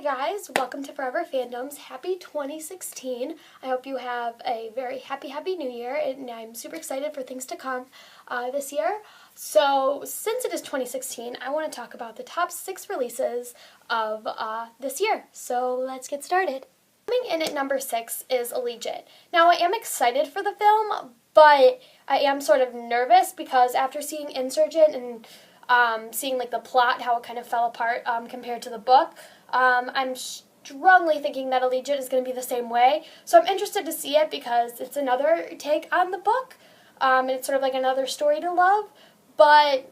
Hey guys, welcome to Forever Fandoms. Happy 2016. I hope you have a very happy new year, and I'm super excited for things to come this year. So since it is 2016, I want to talk about the top 6 releases of this year. So let's get started. Coming in at number 6 is Allegiant. Now I am excited for the film, but I am sort of nervous because after seeing Insurgent and seeing like the plot, how it kind of fell apart compared to the book, I'm strongly thinking that Allegiant is going to be the same way. So I'm interested to see it because it's another take on the book, and it's sort of like another story to love. But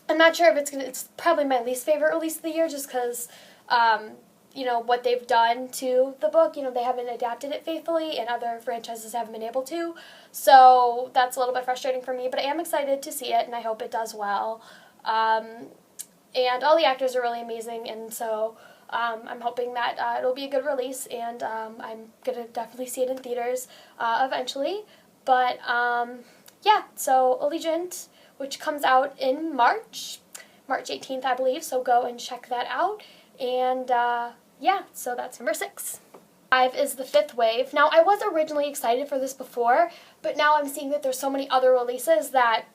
I'm not sure if it's probably my least favorite release of the year, just because what they've done to the book. They haven't adapted it faithfully, and other franchises haven't been able to. So that's a little bit frustrating for me. But I am excited to see it, and I hope it does well. And all the actors are really amazing, and so I'm hoping that it'll be a good release, and I'm going to definitely see it in theaters eventually. But yeah, so Allegiant, which comes out in March 18th, I believe, so go and check that out. And yeah, so that's number 6. 5 is The Fifth Wave. Now, I was originally excited for this before, but now I'm seeing that there's so many other releases that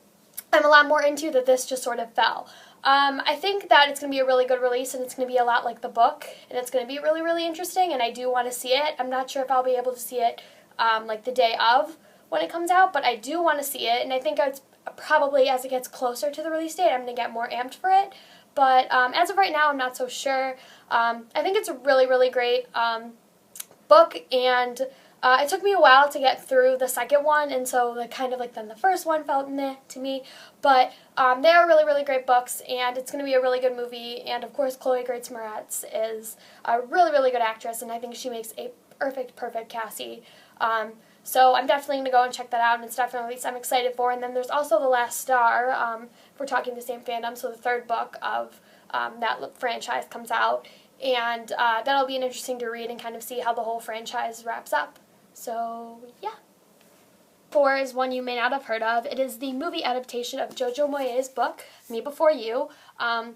I'm a lot more into that this just sort of fell. I think that it's going to be a really good release, and it's going to be a lot like the book, and it's going to be really, really interesting, and I do want to see it. I'm not sure if I'll be able to see it like the day of when it comes out, but I do want to see it, and I think it's probably as it gets closer to the release date, I'm going to get more amped for it. But as of right now, I'm not so sure. I think it's a really, really great book, and it took me a while to get through the second one, and so then the first one felt meh to me, but they are really, really great books, and it's going to be a really good movie, and of course Chloe Grace Moretz is a really, really good actress, and I think she makes a perfect Cassie. So I'm definitely going to go and check that out, and it's definitely something I'm excited for. And then there's also The Last Star, if we're talking the same fandom, so the third book of that franchise comes out, and that'll be interesting to read and kind of see how the whole franchise wraps up. So, yeah. 4 is one you may not have heard of. It is the movie adaptation of Jojo Moyet's book, Me Before You. I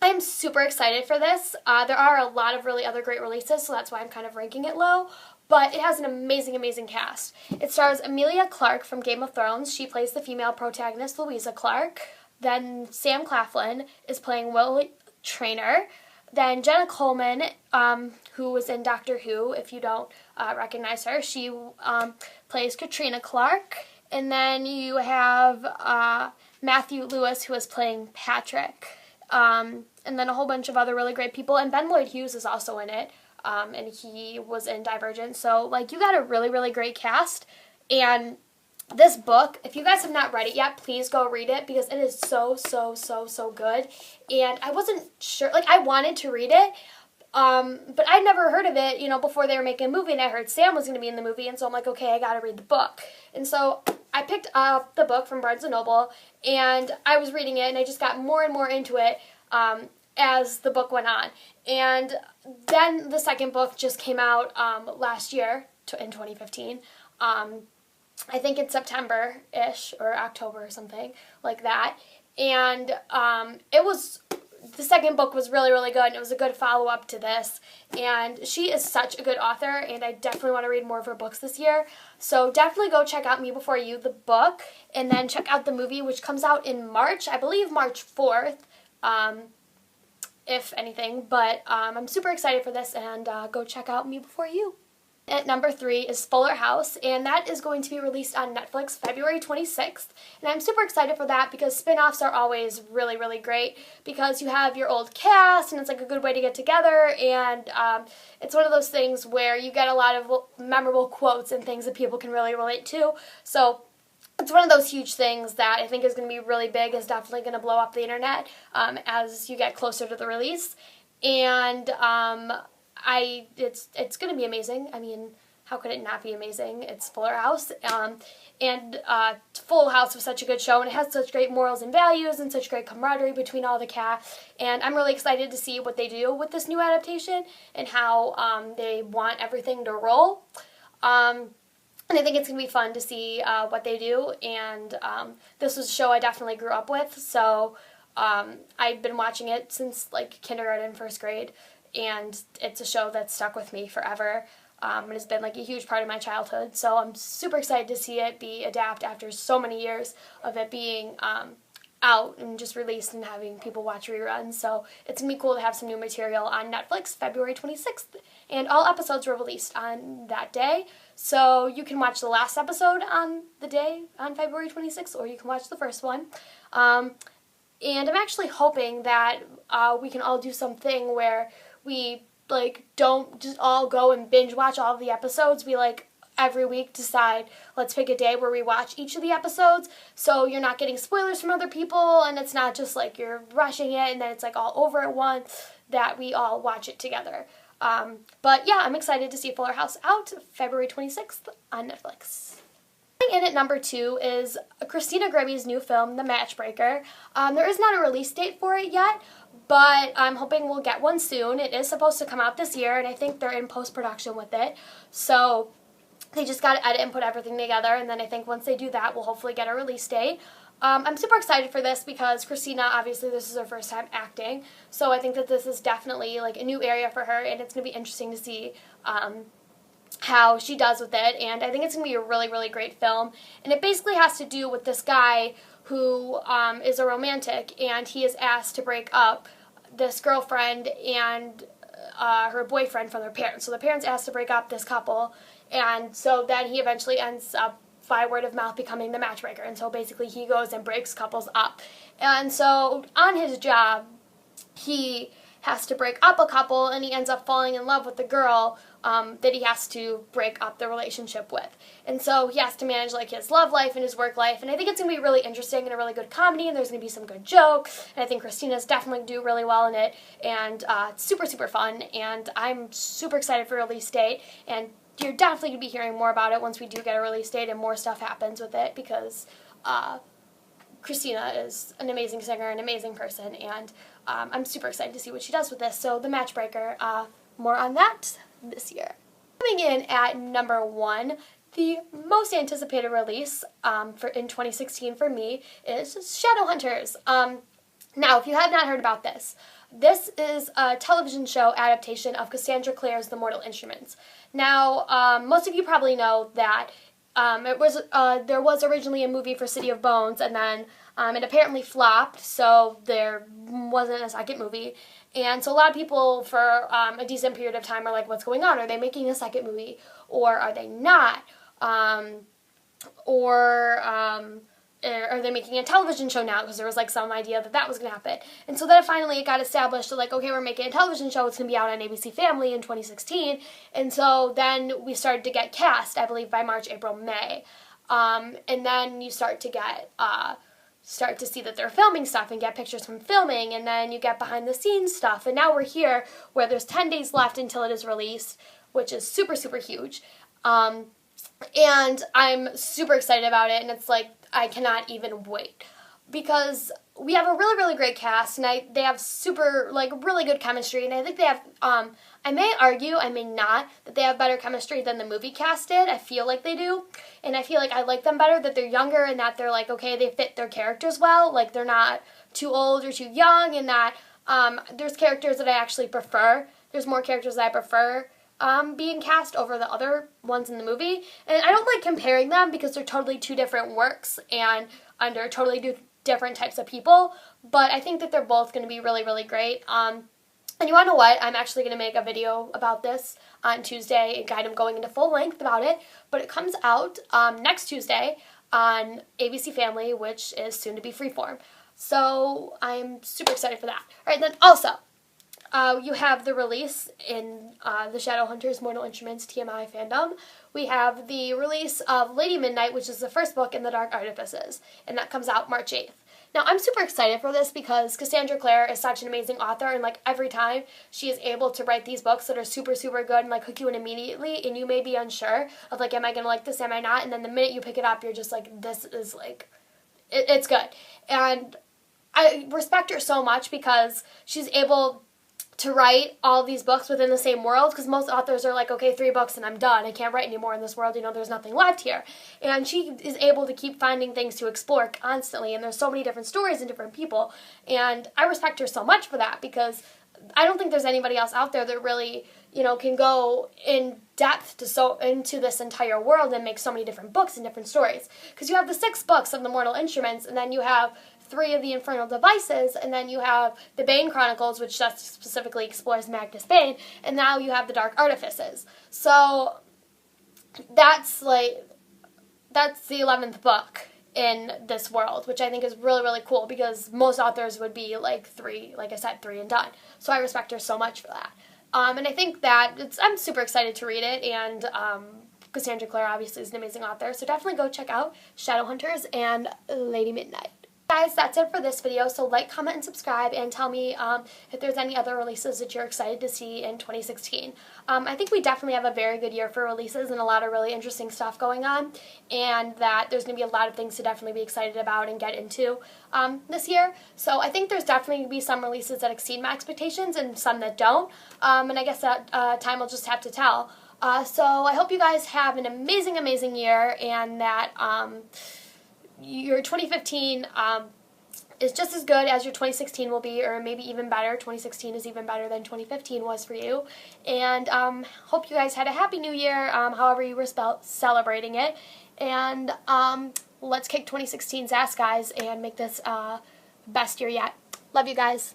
am super excited for this. There are a lot of really other great releases, so that's why I'm kind of ranking it low. But it has an amazing cast. It stars Emilia Clarke from Game of Thrones. She plays the female protagonist, Louisa Clarke. Then Sam Claflin is playing Will Traynor. Then Jenna Coleman, who was in Doctor Who, if you don't recognize her, she plays Katrina Clarke. And then you have Matthew Lewis, who is playing Patrick. And then a whole bunch of other really great people. And Ben Lloyd Hughes is also in it, and he was in Divergent. So, you got a really, really great cast. And this book, if you guys have not read it yet, please go read it because it is so good. And I wasn't sure, I wanted to read it, but I'd never heard of it, before they were making a movie, and I heard Sam was going to be in the movie, and so I'm like, okay, I gotta read the book. And so I picked up the book from Barnes & Noble, and I was reading it, and I just got more and more into it as the book went on. And then the second book just came out last year, in 2015, I think in September-ish, or October or something like that. And the second book was really, really good, and it was a good follow-up to this. And she is such a good author, and I definitely want to read more of her books this year. So definitely go check out Me Before You, the book, and then check out the movie, which comes out in March, I believe March 4th, if anything. But I'm super excited for this, and go check out Me Before You. At number 3 is Fuller House, and that is going to be released on Netflix February 26th, and I'm super excited for that because spin-offs are always really, really great because you have your old cast, and it's a good way to get together, and it's one of those things where you get a lot of memorable quotes and things that people can really relate to. So it's one of those huge things that I think is going to be really big, is definitely going to blow up the internet as you get closer to the release, and it's going to be amazing. I mean, how could it not be amazing? It's Fuller House, and Full House was such a good show, and it has such great morals and values and such great camaraderie between all the cast, and I'm really excited to see what they do with this new adaptation and how they want everything to roll. And I think it's going to be fun to see what they do, and this was a show I definitely grew up with, so I've been watching it since kindergarten, first grade, and it's a show that's stuck with me forever. It has been like a huge part of my childhood, so I'm super excited to see it be adapted after so many years of it being out and just released and having people watch reruns. So it's going to be cool to have some new material on Netflix February 26th. And all episodes were released on that day. So you can watch the last episode on the day on February 26th, or you can watch the first one. And I'm actually hoping that we can all do something where we don't just all go and binge watch all of the episodes. We every week decide, let's pick a day where we watch each of the episodes, so you're not getting spoilers from other people, and it's not just you're rushing it and then it's all over at once, that we all watch it together. But yeah, I'm excited to see Fuller House out February 26th on Netflix. In at number 2 is Christina Grimmie's new film, The Matchbreaker. There is not a release date for it yet, but I'm hoping we'll get one soon. It is supposed to come out this year, and I think they're in post-production with it, so they just got to edit and put everything together, and then I think once they do that, we'll hopefully get a release date. I'm super excited for this because Christina, obviously, this is her first time acting, so I think that this is definitely a new area for her, and it's going to be interesting to see how she does with it, and I think it's going to be a really, really great film. And it basically has to do with this guy who is a romantic, and he is asked to break up this girlfriend and her boyfriend from their parents. So the parents asked to break up this couple, and so then he eventually ends up, by word of mouth, becoming the matchmaker. And so basically he goes and breaks couples up. And so on his job, he has to break up a couple, and he ends up falling in love with the girl that he has to break up the relationship with. And so he has to manage his love life and his work life, and I think it's going to be really interesting and a really good comedy, and there's going to be some good jokes, and I think Christina's definitely going to do really well in it, and it's super, super fun, and I'm super excited for release date, and you're definitely going to be hearing more about it once we do get a release date and more stuff happens with it, because Christina is an amazing singer, an amazing person, and I'm super excited to see what she does with this. So The Matchbreaker, more on that this year. Coming in at number 1, the most anticipated release in 2016 for me is Shadowhunters. Now, if you have not heard about this, this is a television show adaptation of Cassandra Clare's The Mortal Instruments. Now, most of you probably know that there was originally a movie for City of Bones, and then it apparently flopped, so there wasn't a second movie. And so a lot of people for a decent period of time are like, what's going on? Are they making a second movie, or are they not? Are they making a television show now? Because there was some idea that was going to happen. And so then finally it got established that okay, we're making a television show. It's going to be out on ABC Family in 2016. And so then we started to get cast, I believe, by March, April, May. And then you start to see that they're filming stuff and get pictures from filming, and then you get behind the scenes stuff. And now we're here where there's 10 days left until it is released, which is super, super huge. And I'm super excited about it, and it's I cannot even wait, because we have a really, really great cast, and they have super, really good chemistry, and I think they have, I may argue, I may not, that they have better chemistry than the movie cast did. I feel like they do, and I feel like I like them better, that they're younger, and that they're okay, they fit their characters well, they're not too old or too young, and that there's characters that I actually prefer. There's more characters that I prefer being cast over the other ones in the movie. And I don't like comparing them because they're totally two different works and under totally different types of people, but I think that they're both going to be really, really great. And you want to know what? I'm actually going to make a video about this on Tuesday and kind of going into full length about it, but it comes out next Tuesday on ABC Family, which is soon to be Freeform. So I'm super excited for that. All right, then also, you have the release in the Shadowhunters Mortal Instruments TMI fandom. We have the release of Lady Midnight, which is the first book in the Dark Artifices, and that comes out March 8th. Now, I'm super excited for this because Cassandra Clare is such an amazing author, and every time she is able to write these books that are super, super good and hook you in immediately, and you may be unsure of am I going to like this, am I not? And then the minute you pick it up, you're just this is it's good. And I respect her so much because she's able to write all these books within the same world, because most authors are okay, 3 books and I'm done. I can't write anymore in this world. There's nothing left here. And she is able to keep finding things to explore constantly, and there's so many different stories and different people. And I respect her so much for that, because I don't think there's anybody else out there that really, you know, can go in depth into this entire world and make so many different books and different stories. Because you have the 6 books of the Mortal Instruments, and then you have 3 of the Infernal Devices, and then you have the Bane Chronicles, which just specifically explores Magnus Bane, and now you have the Dark Artifices. So that's the 11th book in this world, which I think is really, really cool, because most authors would be like 3, like I said, 3 and done. So I respect her so much for that. And I think that I'm super excited to read it, and Cassandra Clare obviously is an amazing author, so definitely go check out Shadowhunters and Lady Midnight. Guys, that's it for this video, so like, comment, and subscribe, and tell me if there's any other releases that you're excited to see in 2016. I think we definitely have a very good year for releases and a lot of really interesting stuff going on, and that there's going to be a lot of things to definitely be excited about and get into this year. So I think there's definitely going to be some releases that exceed my expectations and some that don't, and I guess that time will just have to tell. So I hope you guys have an amazing, amazing year, and that your 2015 is just as good as your 2016 will be, or maybe even better. 2016 is even better than 2015 was for you. And hope you guys had a happy new year, however you were celebrating it. And let's kick 2016's ass, guys, and make this best year yet. Love you guys.